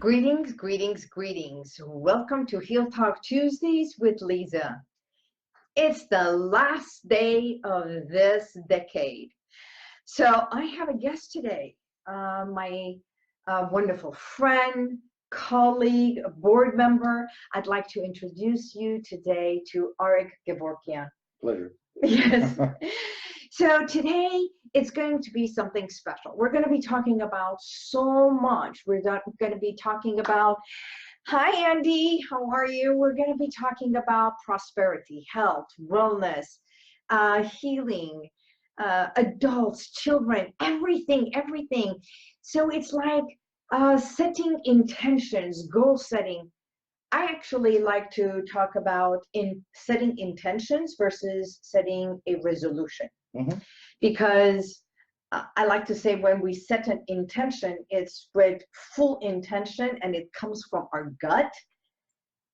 Greetings, greetings, greetings. Welcome to Heal Talk Tuesdays with Liza. It's the last day of this decade. So I have a guest today, my wonderful friend, colleague, board member. I'd like to introduce you today to Arick Gevorkian. Pleasure. Yes. So today it's going to be something special. We're going to be talking about so much. We're going to be talking about, hi Andy, how are you? We're going to be talking about prosperity, health, wellness, healing, adults, children, everything. So it's like setting intentions, goal setting. I actually like to talk about setting intentions versus setting a resolution. Mm-hmm. Because I like to say when we set an intention, it's with full intention and it comes from our gut.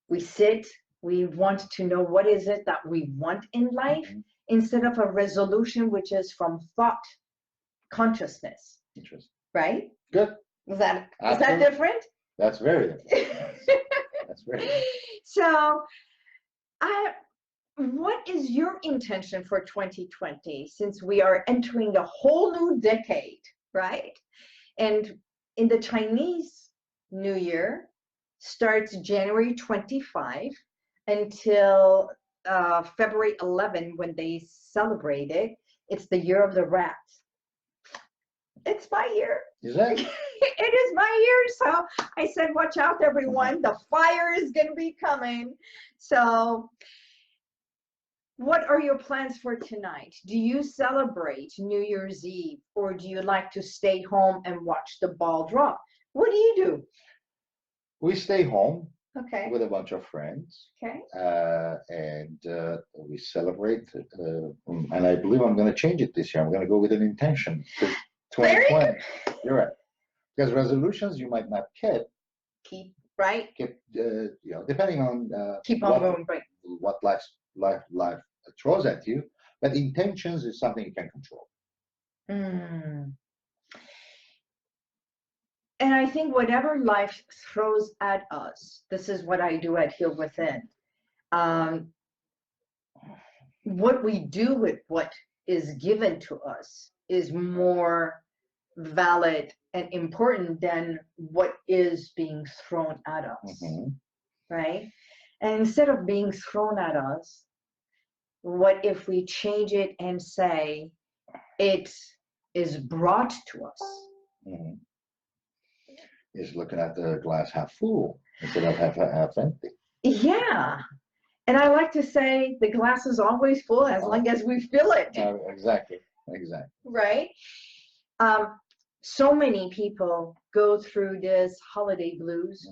We sit, we want to know what is it that we want in life, Mm-hmm. instead of a resolution, which is from thought, consciousness. Interesting. Right? Good. Is that different? That's very different. That's very different. So, what is your intention for 2020, since we are entering a whole new decade, right? And in the Chinese New Year starts January 25 until February 11 when they celebrate it. It's the year of the rat. It's my year. Is that? It is my year. So I said, watch out, everyone. The fire is going to be coming. So what are your plans for tonight? Do you celebrate New Year's Eve, or do you like to stay home and watch the ball drop? What do you do? We stay home with a bunch of friends. Okay. And we celebrate. And I believe I'm going to change it this year. I'm going to go with an intention to 2020. You're right. Because resolutions you might not keep, right? Depending on keep on going, right? What life throws at you, but intentions is something you can control. And I think whatever life throws at us, this is what I do at HealWithin. What we do with what is given to us is more valid and important than what is being thrown at us, right? And instead of being thrown at us, what if we change it and say it is brought to us? Is looking at the glass half full instead of half empty. Yeah. And I like to say the glass is always full as long as we fill it. Exactly. Right? So many people go through this holiday blues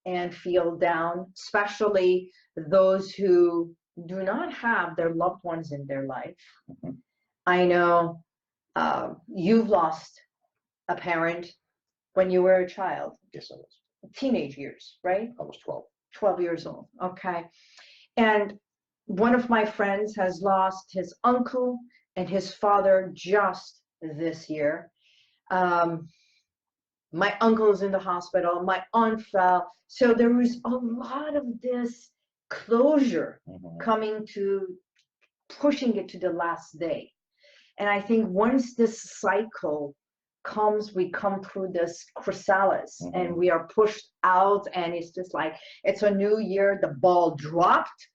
and feel down, especially those who do not have their loved ones in their life. I know you've lost a parent when you were a child. Yes, I was. Teenage years, right? I was 12. 12 years old. Okay. And one of my friends has lost his uncle and his father just this year. My uncle is in the hospital. My aunt fell. So there was a lot of this closure coming to pushing it to the last day. And I think once this cycle comes, we come through this chrysalis and we are pushed out, and it's just like, it's a new year, the ball dropped,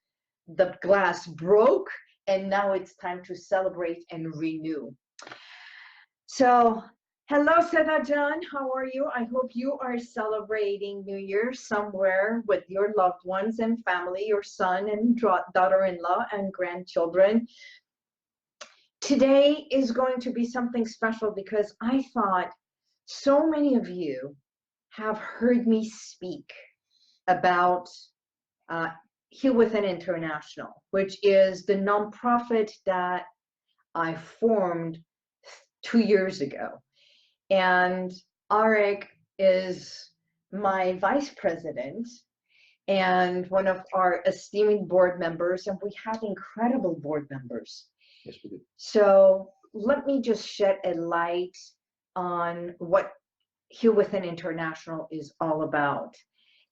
the glass broke, and now it's time to celebrate and renew. So hello, Seda John, how are you? I hope you are celebrating New Year somewhere with your loved ones and family, your son and daughter-in-law and grandchildren. Today is going to be something special because I thought so many of you have heard me speak about HealWithin International, which is the nonprofit that I formed 2 years ago. And Arick is my vice president and one of our esteemed board members, and we have incredible board members. Yes, we do. So let me just shed a light on what HealWithin International is all about.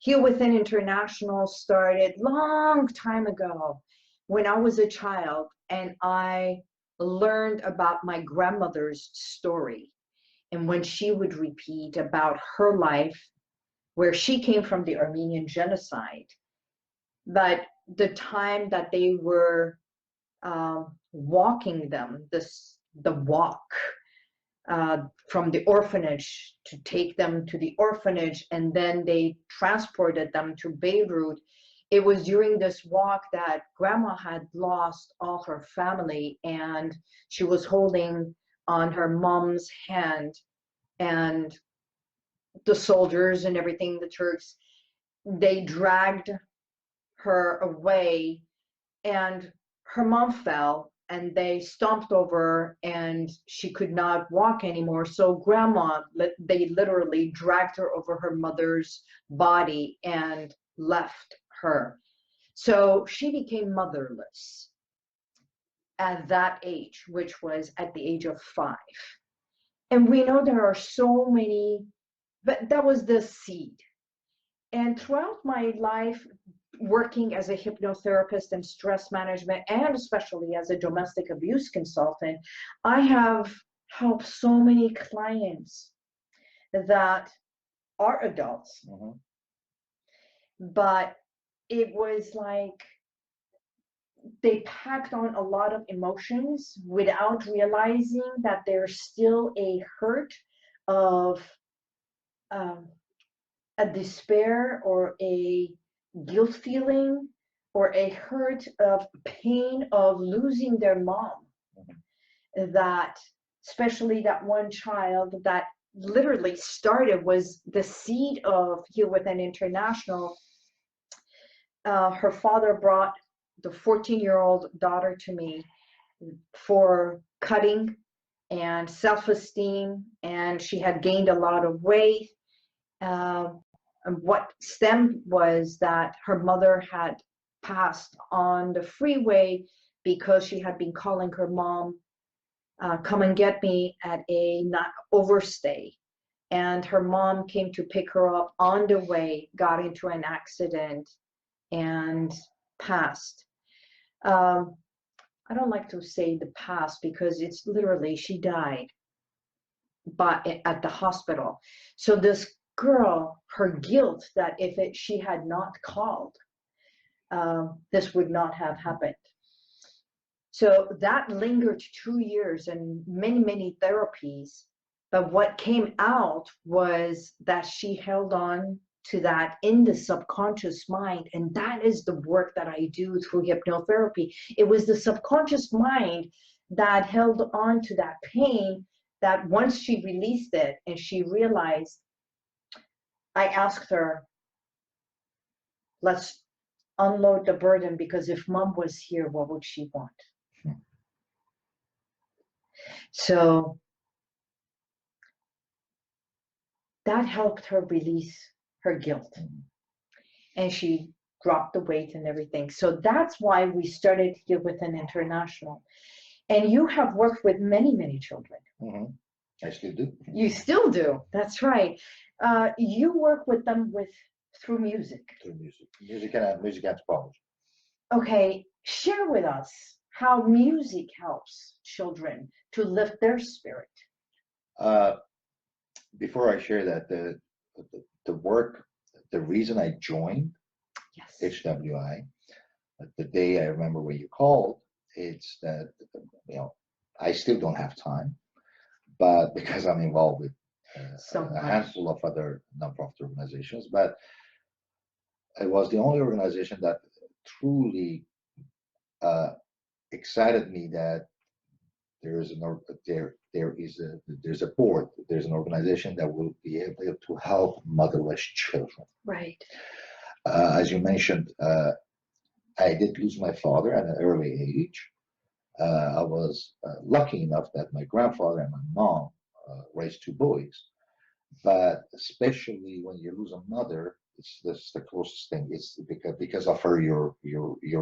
HealWithin International started long time ago when I was a child, and I learned about my grandmother's story. And when she would repeat about her life, where she came from the Armenian genocide, but the time that they were walking them, the walk from the orphanage to take them to the orphanage, and then they transported them to Beirut. It was during this walk that grandma had lost all her family, and she was holding on her mom's hand, and the soldiers and everything, the Turks, they dragged her away, and her mom fell, and they stomped over, and she could not walk anymore. So grandma, they literally dragged her over her mother's body and left her. So she became motherless at that age, which was at the age of 5. And we know there are so many, but that was the seed. And throughout my life, working as a hypnotherapist and stress management, and especially as a domestic abuse consultant, I have helped so many clients that are adults. But it was like they packed on a lot of emotions without realizing that there's still a hurt of a despair or a guilt feeling or a hurt of pain of losing their mom. That, especially that one child that literally started, was the seed of HealWithin International. Her father brought the 14-year-old daughter to me for cutting and self-esteem, and she had gained a lot of weight. And what stemmed was that her mother had passed on the freeway because she had been calling her mom, come and get me, at a not overstay. And her mom came to pick her up on the way, got into an accident, and passed. I don't like to say the past because it's literally, she died, but at the hospital. So this girl, her guilt that if she had not called, this would not have happened. So that lingered 2 years and many therapies. But what came out was that she held on to that in the subconscious mind. And that is the work that I do through hypnotherapy. It was the subconscious mind that held on to that pain, that once she released it and she realized, I asked her, let's unload the burden, because if mom was here, what would she want? So that helped her release her guilt. And she dropped the weight and everything. So that's why we started HealWithin International. And you have worked with many children. I still do. You still do. That's right. You work with them through music. Through music and anthropology. Okay, share with us how music helps children to lift their spirit. Before I share that, the work, the reason I joined HWI, the day I remember when you called, it's that, I still don't have time, but because I'm involved with a handful of other nonprofit organizations, but it was the only organization that truly excited me that there's a board, there's an organization that will be able to help motherless children. Right. As you mentioned, I did lose my father at an early age. I was lucky enough that my grandfather and my mom raised 2 boys, but especially when you lose a mother, that's the closest thing. It's because of her, you're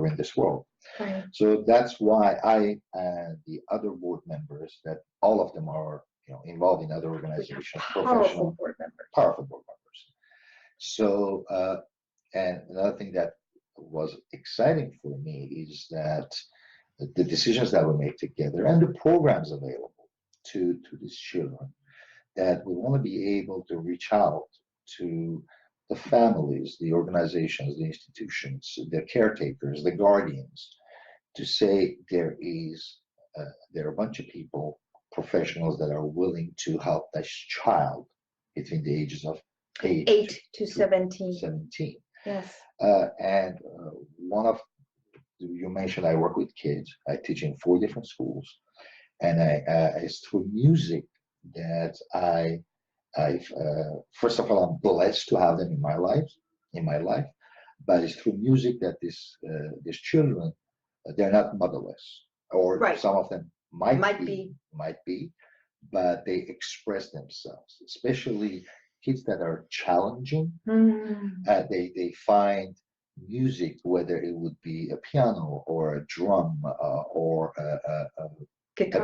in this world. Right. So that's why I and the other board members, that all of them are involved in other organizations, powerful board members. powerful board members. So, and another thing that was exciting for me is that the decisions that we make together and the programs available to these children, that we want to be able to reach out to the families, the organizations, the institutions, the caretakers, the guardians, to say there are a bunch of people, professionals that are willing to help that child between the ages of 8 to 17. 17. Yes. And one of you mentioned I work with kids. I teach in 4 different schools, and it's through music that I've first of all, I'm blessed to have them in my life, but it's through music that these children, they're not motherless, or Right. some of them might be, but they express themselves, especially kids that are challenging. They find music, whether it would be a piano or a drum or a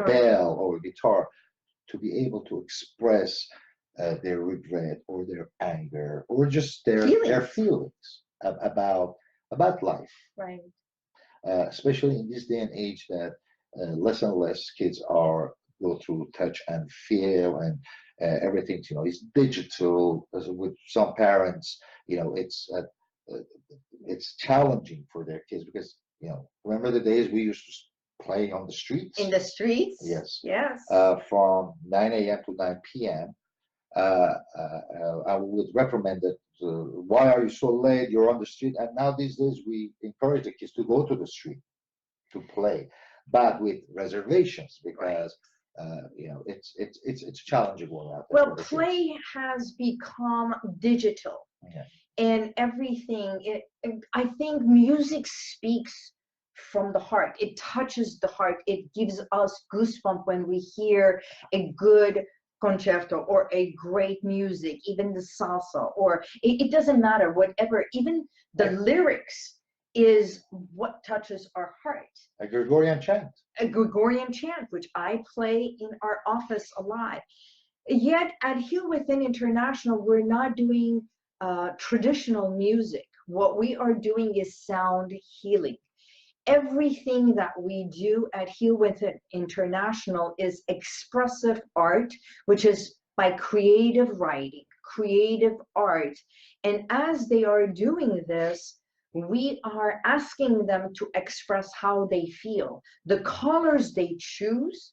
bell or a guitar, to be able to express their regret or their anger or just their feelings about life. Right. Especially in this day and age that less and less kids go through touch and feel, and everything is digital. With some parents, it's challenging for their kids because remember the days we used to play on the streets? In the streets? Yes. Yes. From 9 a.m. to 9 p.m. I would recommend that. Why are you so late? You're on the street. And now these days we encourage the kids to go to the street to play, but with reservations, because it's challenging going out there. Well, play has become digital. Yeah. And everything. I think music speaks from the heart. It touches the heart. It gives us goosebumps when we hear a good concerto or a great music, even the salsa, or it doesn't matter, whatever. Even the lyrics is what touches our heart. A Gregorian chant. A Gregorian chant, which I play in our office a lot. Yet at HealWithin International, we're not doing traditional music. What we are doing is sound healing. Everything that we do at HealWithin International is expressive art, which is by creative writing, creative art. And as they are doing this, we are asking them to express how they feel. The colors they choose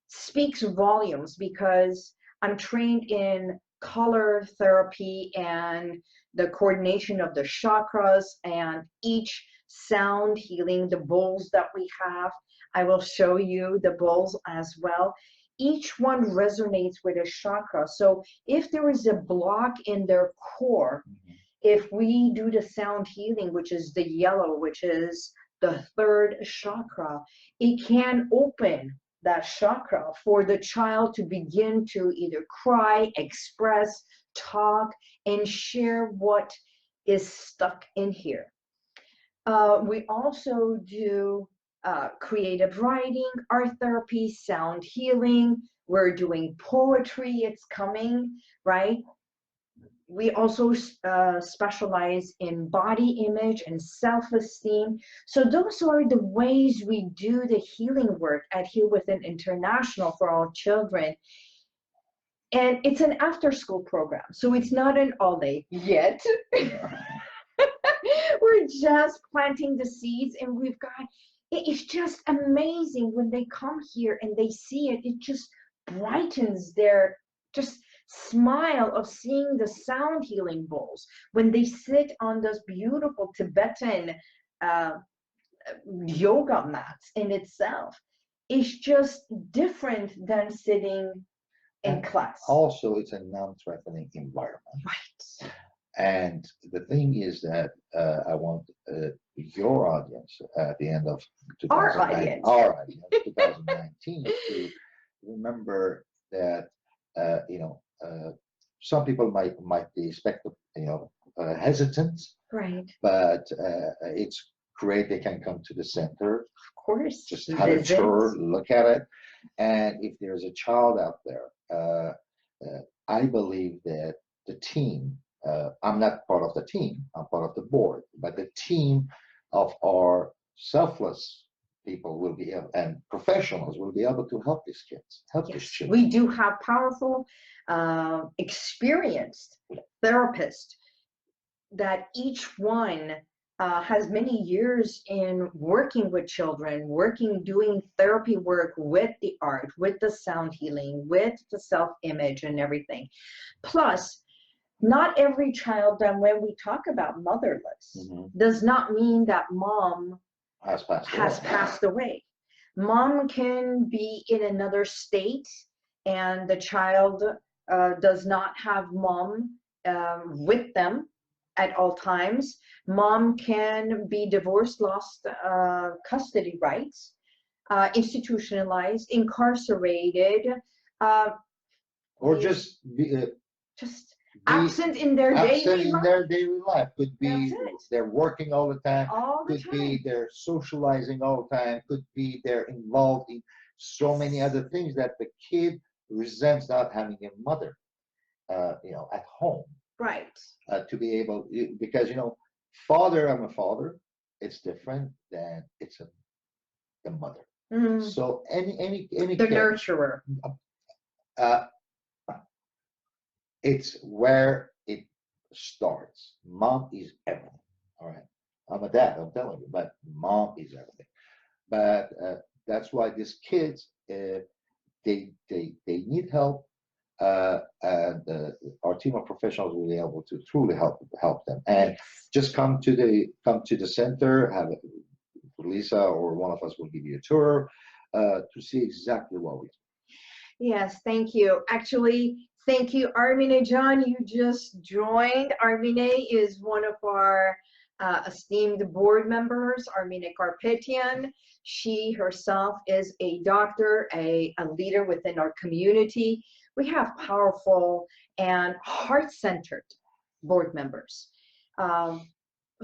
speaks volumes, because I'm trained in color therapy and the coordination of the chakras and each sound healing, the bowls that we have. I will show you the bowls as well. Each one resonates with a chakra. So if there is a block in their core, if we do the sound healing, which is the yellow, which is the 3rd chakra, it can open that chakra for the child to begin to either cry, express, talk, and share what is stuck in here. We also do creative writing, art therapy, sound healing. We're doing poetry. It's coming, right? We also specialize in body image and self-esteem. So those are the ways we do the healing work at HealWithin International for all children. And it's an after-school program, so it's not an all-day yet. We're just planting the seeds, and we've got, it's just amazing when they come here and they see it. It just brightens their just smile of seeing the sound healing bowls when they sit on those beautiful Tibetan yoga mats in itself. It's just different than sitting in class. Also, it's a non-threatening environment. Right. And the thing is that I want your audience at the end of 2019 to remember that some people might be hesitant, right? But it's great they can come to the center. Of course, just have a tour, look at it, and if there's a child out there, I believe that the team. I'm not part of the team. I'm part of the board, but the team of our selfless people will be able, and professionals will be able to help these kids, help these children. We do have powerful, experienced therapists that each one has many years in working with children, doing therapy work with the art, with the sound healing, with the self-image and everything. Plus, not every child, and when we talk about motherless, does not mean that mom has passed away. Mom can be in another state and the child does not have mom with them at all times. Mom can be divorced, lost custody rights, institutionalized, incarcerated, or just be absent in their daily life. Could be they're working all the time. Could be they're socializing all the time. Could be they're involved in so many other things that the kid resents not having a mother, at home. Right. To be able, because father, I'm a father. It's different than the mother. So any the kid, nurturer. It's where it starts. Mom is everything. All right. I'm a dad, I'm telling you, but mom is everything. But that's why these kids, they need help, and our team of professionals will be able to truly help them. And just come to the center, have Liza or one of us will give you a tour to see exactly what we do. Yes, thank you. Actually, thank you, Armine John. You just joined. Armine is one of our esteemed board members, Armine Karpetian. She herself is a doctor, a leader within our community. We have powerful and heart-centered board members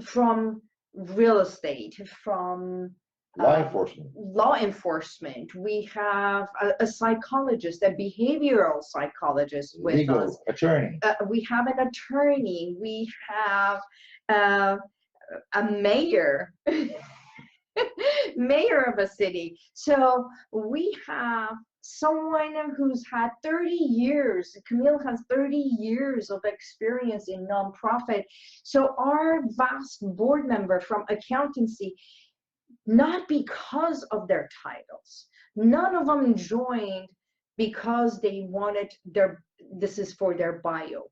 from real estate, from law enforcement. We have a psychologist, a behavioral psychologist with legal us. Attorney. We have an attorney. We have a mayor, mayor of a city. So we have someone who's had 30 years, Camille has 30 years of experience in nonprofit. So our vast board member from accountancy, not because of their titles. None of them joined because they wanted this is for their bio,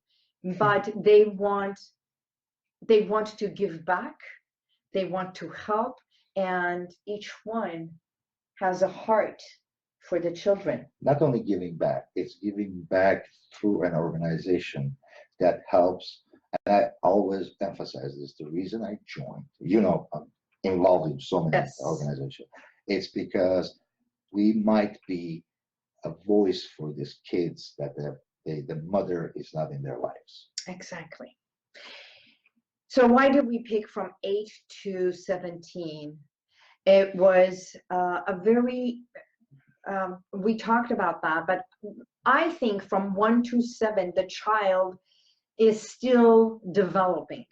but they want to give back, they want to help, and each one has a heart for the children. Not only giving back, it's giving back through an organization that helps. And I always emphasize this, the reason I joined, I'm involved in so many organizations. It's because we might be a voice for these kids that the mother is not in their lives. Exactly. So why did we pick from 8 to 17? It was a very, we talked about that, but I think from 1 to 7, the child is still developing.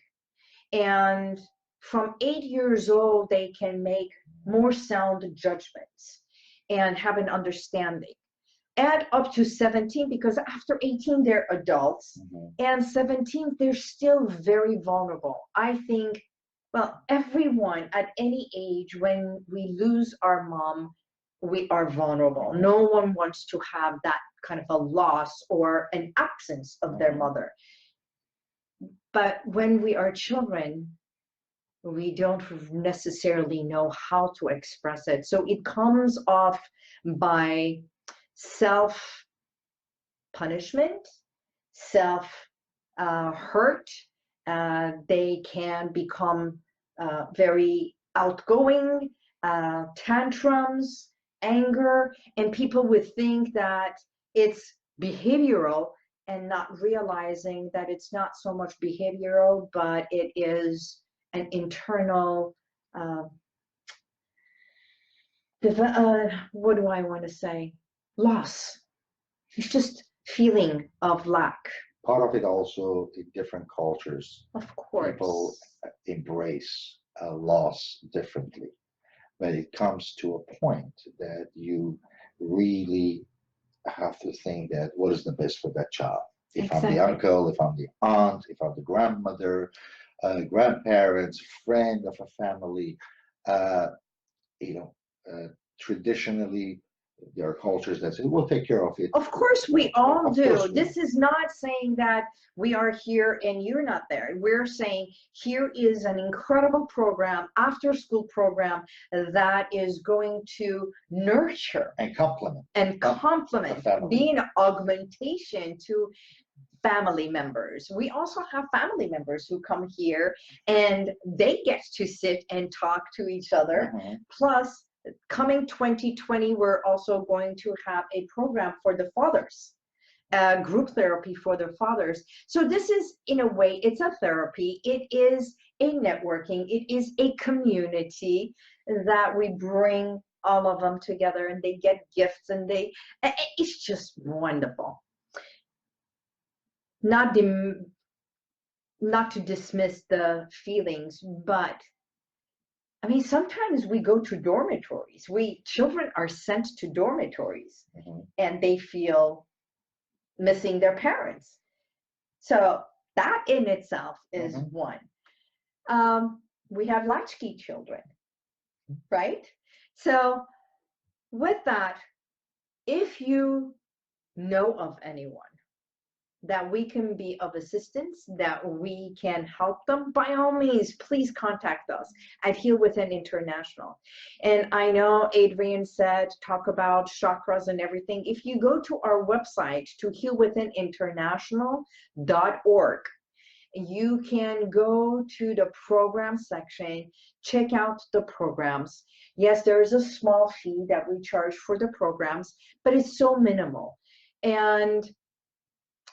And from 8 years old, they can make more sound judgments and have an understanding. Add up to 17, because after 18, they're adults. And 17, they're still very vulnerable. I think, well, everyone at any age, when we lose our mom, we are vulnerable. No one wants to have that kind of a loss or an absence of their mother. But when we are children, we don't necessarily know how to express it. So it comes off by self-punishment, self-hurt. They can become very outgoing, tantrums, anger, and people would think that it's behavioral and not realizing that it's not so much behavioral, but it is an internal, what do I want to say? Loss. It's just feeling of lack. part of it also in different cultures. Of course. People embrace loss differently. But it comes to a point that you really have to think that what is the best for that child. If I'm the uncle, if I'm the aunt, if I'm the grandmother, grandparents, friend of a family, you know, traditionally there are cultures that say, we'll take care of it. Of course we all do. We this is not saying that we are here and you're not there. We're saying here is an incredible program, after school program, that is going to nurture and complement be an augmentation to family members. We also have family members who come here and they get to sit and talk to each other. Plus, coming 2020, we're also going to have a program for the fathers, group therapy for the fathers. So this is, in a way, it's a therapy. It is a networking. It is a community that we bring all of them together, and they get gifts, and it's just wonderful. Not to dismiss the feelings, but I mean, sometimes we go to dormitories. Children are sent to dormitories, and they feel missing their parents. So that in itself is one. We have latchkey children, right? So with that, if you know of anyone that we can be of assistance, that we can help them, by all means, please contact us at HealWithin International. And I know Adrian said, talk about chakras and everything. If you go to our website, to HealWithinInternational.org, you can go to the program section, check out the programs. Yes, there is a small fee that we charge for the programs, but it's so minimal. And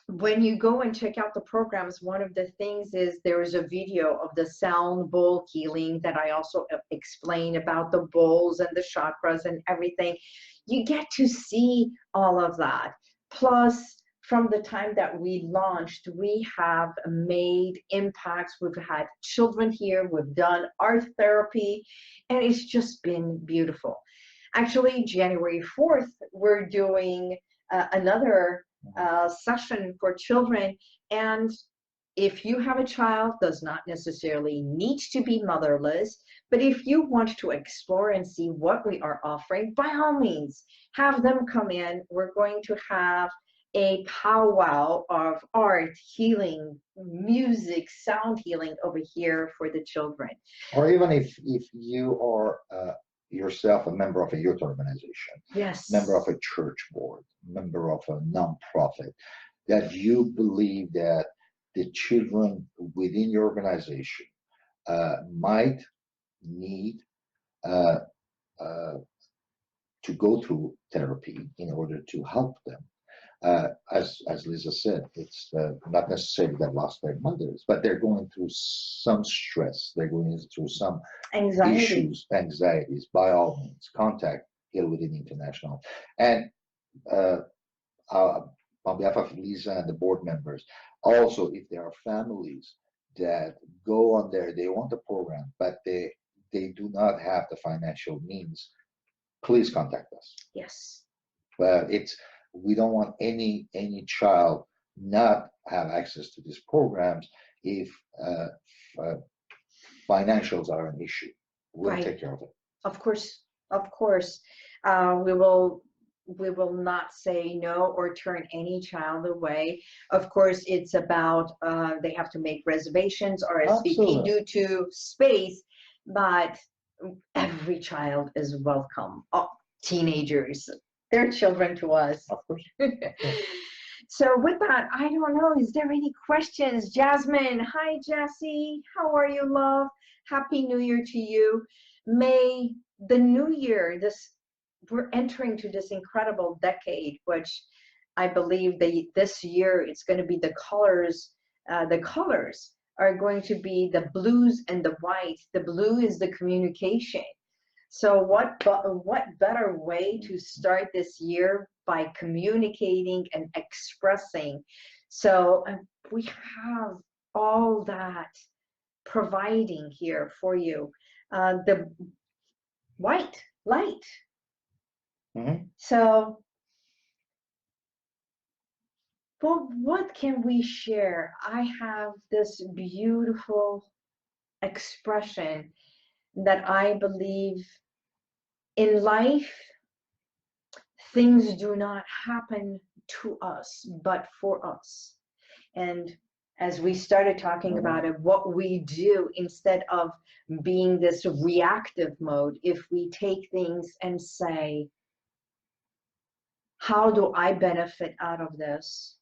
when you go and check out the programs, one of the things is there is a video of the sound bowl healing that I also explain about the bowls and the chakras and everything. You get to see all of that. Plus, from the time that we launched, we have made impacts. We've had children here, we've done art therapy, and it's just been beautiful. Actually, January 4th, we're doing another session for children. And if you have a child, does not necessarily need to be motherless, but if you want to explore and see what we are offering, by all means, have them come in. We're going to have a powwow of art, healing, music, sound healing over here for the children. Or even if you are yourself a member of a youth organization, yes, member of a church board, member of a nonprofit, that you believe that the children within your organization might need to go through therapy in order to help them. As Liza said, it's not necessarily they lost their mothers, but they're going through some stress. They're going through some anxieties. By all means, contact HealWithin International. And on behalf of Liza and the board members, also, if there are families that go on there, they want the program, but they do not have the financial means, please contact us. Yes. We don't want any child not have access to these programs if financials are an issue. We'll take care of it. Of course. We will not say no or turn any child away. Of course, it's about they have to make reservations, RSVP due to space, but every child is welcome. Teenagers, they're children to us. Of course. So with that, I don't know, is there any questions? Jasmine, hi Jessie, how are you, love? Happy New Year to you. May the new year, we're entering to this incredible decade, which I believe this year it's going to be the colors. The colors are going to be the blues and the white. The blue is the communication. So what better way to start this year by communicating and expressing. So we have all that providing here for you. The white light. So, well, what can we share? I have this beautiful expression that I believe in life, things do not happen to us, but for us. And as we started talking about it, what we do instead of being this reactive mode, if we take things and say, how do I benefit out of this?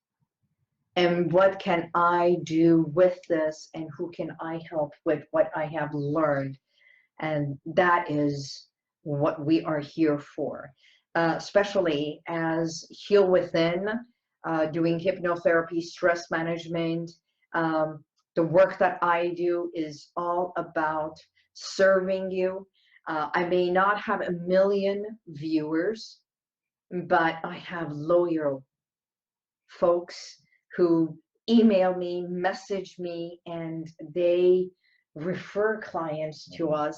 And what can I do with this? And who can I help with what I have learned? And that is what we are here for, especially as Heal Within, doing hypnotherapy, stress management. The work that I do is all about serving you. I may not have 1 million viewers, but I have loyal folks who email me, message me, and they refer clients to us,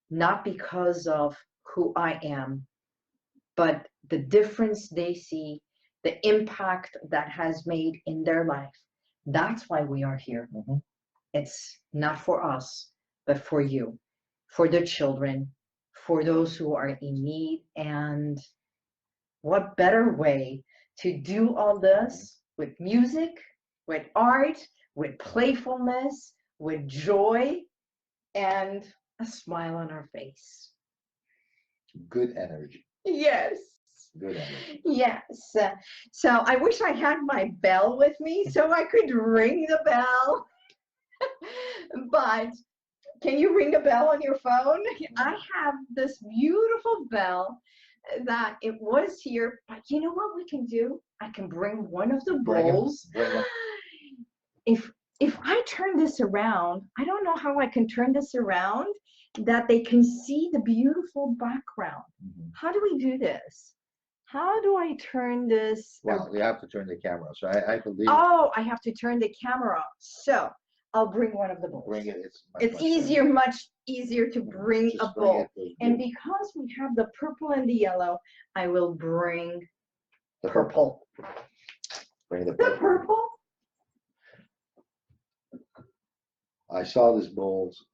not because of who I am, but the difference they see, the impact that has made in their life. That's why we are here. It's not for us, but for you, for the children, for those who are in need. And what better way to do all this with music, with art, with playfulness, with joy, and a smile on our face. Good energy. Yes. Good energy. Yes. So I wish I had my bell with me so I could ring the bell. But can you ring a bell on your phone? I have this beautiful bell that it was here, but you know what we can do? I can bring one of the bowls. If I turn this around, I don't know how I can turn this around that they can see the beautiful background. How do we do this? How do I turn this? Well, you have to turn the camera. So I believe. Oh, I have to turn the camera. So I'll bring one of the bowls. Bring it. It's easier, much easier to bring a bowl. And because we have the purple and the yellow, I will bring the purple. Bring the purple. The purple. I saw these bowls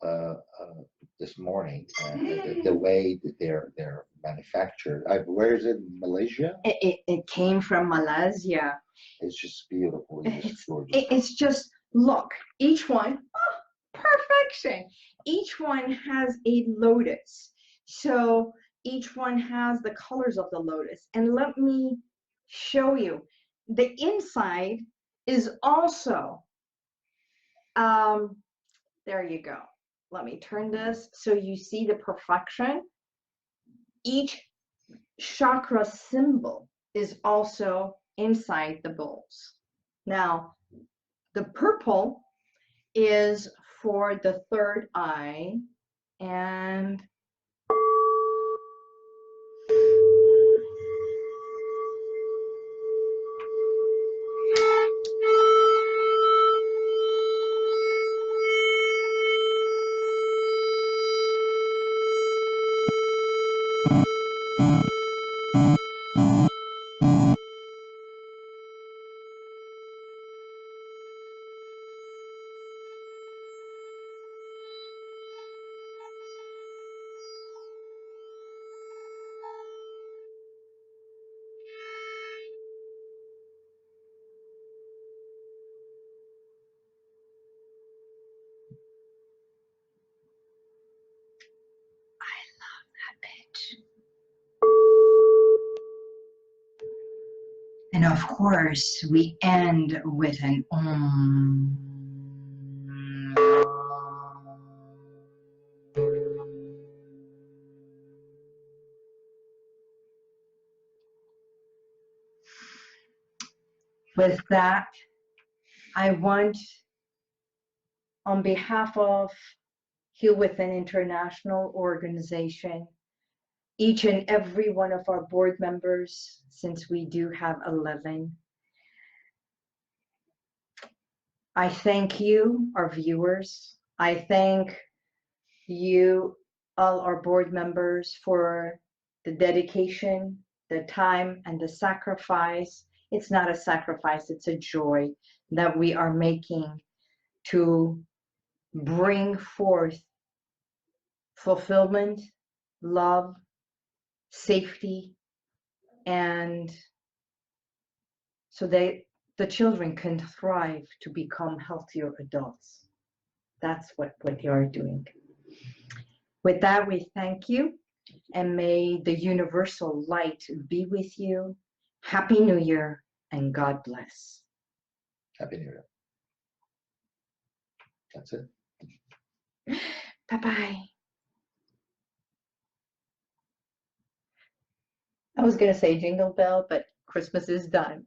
this morning, and the way that they're manufactured. Where is it? Malaysia? It came from Malaysia. It's just beautiful. It's gorgeous. It's just, look, each one, perfection. Each one has a lotus. So each one has the colors of the lotus. And let me show you. The inside is also, there you go. Let me turn this so you see the perfection. Each chakra symbol is also inside the bowls. Now, the purple is for the third eye, and and of course, we end with an Om. With that, I want, on behalf of HealWithin International organization, each and every one of our board members, since we do have 11. I thank you, our viewers. I thank you, all our board members, for the dedication, the time, and the sacrifice. It's not a sacrifice, it's a joy that we are making to bring forth fulfillment, love, safety, and so the children can thrive to become healthier adults. That's what you are doing. With that, we thank you, and may the universal light be with you. Happy New Year, and God bless. Happy New Year. That's it. Bye-bye. I was going to say jingle bell, but Christmas is done.